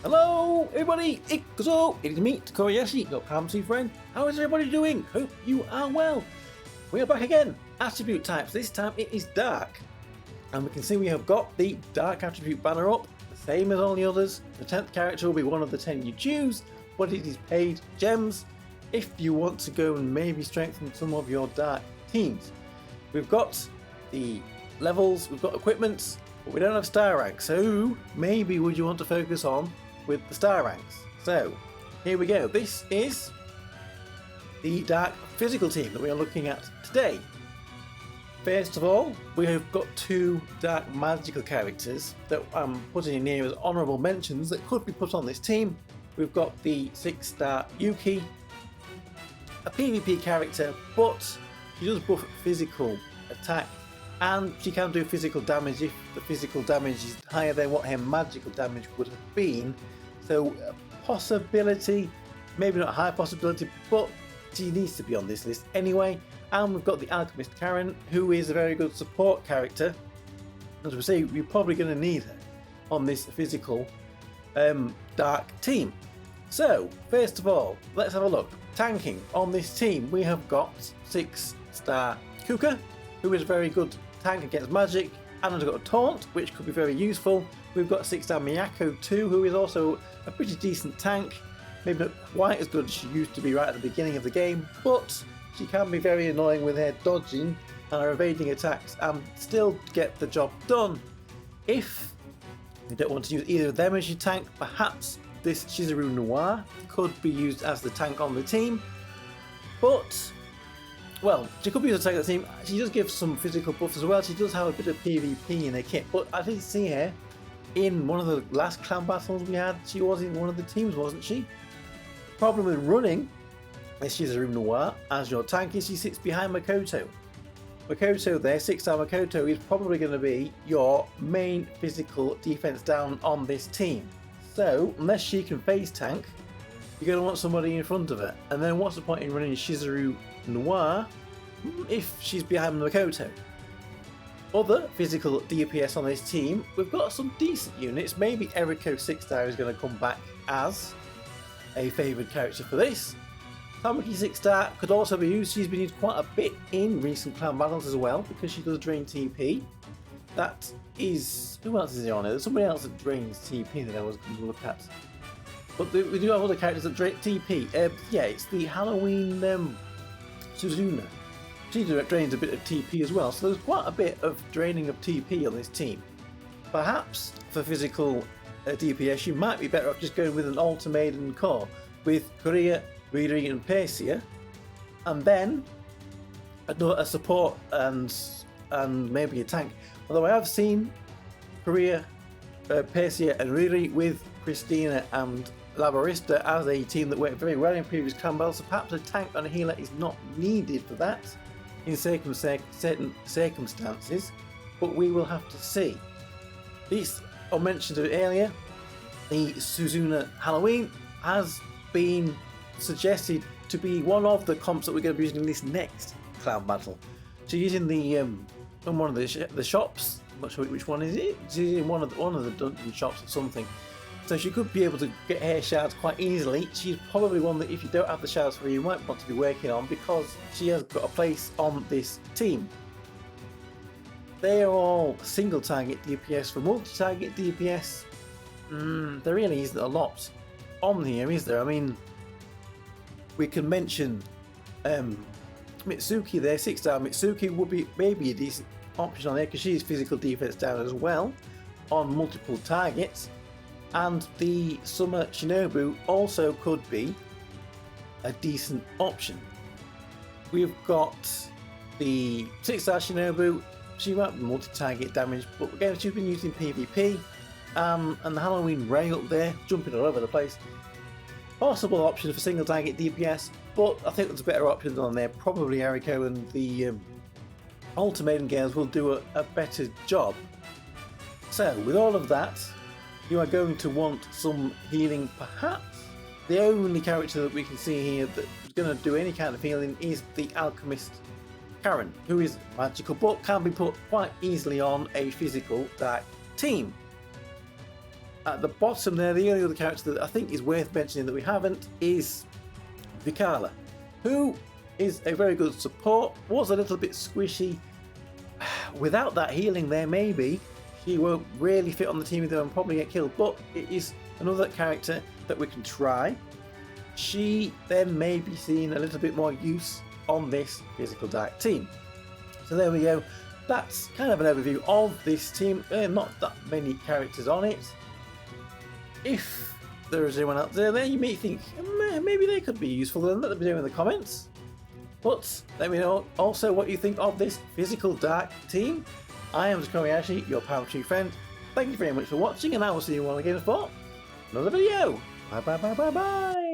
Hello everybody, it is me, Tokkuri Yashi, your pharmacy friend. How is everybody doing? Hope you are well. We are back again. Attribute types, this time it is dark. And we can see we have got the dark attribute banner up, the same as all the others. The 10th character will be one of the 10 you choose, but it is paid gems if you want to go and maybe strengthen some of your dark teams. We've got the levels, we've got equipment, but we don't have star ranks, so maybe would you want to focus on with the star ranks. So here we go. This is the dark physical team that we are looking at today. First of all, we have got two dark magical characters that I'm putting in here as honourable mentions that could be put on this team. We've got the 6-star Yuki, a PvP character, but she does buff physical attack and she can do physical damage if the physical damage is higher than what her magical damage would have been. So possibility, maybe not a high possibility, but she needs to be on this list anyway. And we've got the Alchemist Karen, who is a very good support character. As we say, we're probably going to need her on this physical dark team. So first of all, let's have a look. Tanking on this team, we have got 6-star Kuka, who is a very good tank against magic, and has got a taunt, which could be very useful. We've got 6-star Miyako too, who is also a pretty decent tank, maybe not quite as good as she used to be right at the beginning of the game, but she can be very annoying with her dodging and her evading attacks and still get the job done. If you don't want to use either of them as your tank, perhaps this Chizuru Noir could be used as the tank on the team, but well, she could be used as a tank on the team. She does give some physical buffs as well. She does have a bit of PvP in her kit, but I did see her in one of the last clan battles we had. She was in one of the teams, wasn't she? The problem with running is Chizuru Noir as your tank is she sits behind Makoto. Makoto there, 6-star Makoto, is probably going to be your main physical defense down on this team. So unless she can phase tank, you're going to want somebody in front of her. And then what's the point in running Chizuru Noir if she's behind Makoto? Other physical DPS on this team, we've got some decent units. Maybe Eriko 6-star is going to come back as a favoured character for this. Tamaki 6-star could also be used. She's been used quite a bit in recent clan battles as well because she does drain TP. That is... who else is there on it? There's somebody else that drains TP that I was going to look at. But we do have other characters that drain TP. Yeah, it's the Halloween Suzuna. She drains a bit of TP as well, so there's quite a bit of draining of TP on this team. Perhaps for physical DPS, you might be better off just going with an Ultimaiden core with Korea, Riri, and Persia, and then a support and maybe a tank. Although I have seen Korea, Persia, and Riri with Christina and Labarista as a team that worked very well in previous clan battles, so perhaps a tank and a healer is not needed for that in certain circumstances, but we will have to see. This, I mentioned it earlier, the Suzuna Halloween has been suggested to be one of the comps that we're going to be using in this next clan battle. So using the in one of the shops, I'm not sure which one is it. She's using one of the dungeon shops or something. So she could be able to get her shards quite easily. She's probably one that if you don't have the shards for you might want to be working on because she has got a place on this team. They are all single target DPS. For multi-target DPS, there really isn't a lot on here, is there? I mean, we can mention Mitsuki there, 6-star Mitsuki would be maybe a decent option on there because she's physical defense down as well on multiple targets. And the Summer Shinobu also could be a decent option. We've got the 6-star Shinobu. She might be multi-target damage, but again, she's been used in PvP. And the Halloween Rail there, jumping all over the place. Possible option for single target DPS, but I think there's better options on there. Probably Eriko and the Ultimaiden girls will do a better job. So, with all of that, you are going to want some healing. Perhaps the only character that we can see here that is going to do any kind of healing is the Alchemist Karen, who is magical but can be put quite easily on a physical dark team. at the bottom there, the only other character that I think is worth mentioning that we haven't is Vikala, who is a very good support, was a little bit squishy. Without that healing there, maybe she won't really fit on the team either and probably get killed, but it is another character that we can try. She then may be seeing a little bit more use on this Physical Dark team. So there we go. That's kind of an overview of this team. Not that many characters on it. If there is anyone out there, you may think maybe they could be useful, then let them know in the comments. But let me know also what you think of this Physical Dark team. I am Tokkuri Yashi, your Palm Tree friend. Thank you very much for watching, and I will see you all again for another video. Bye bye bye bye bye.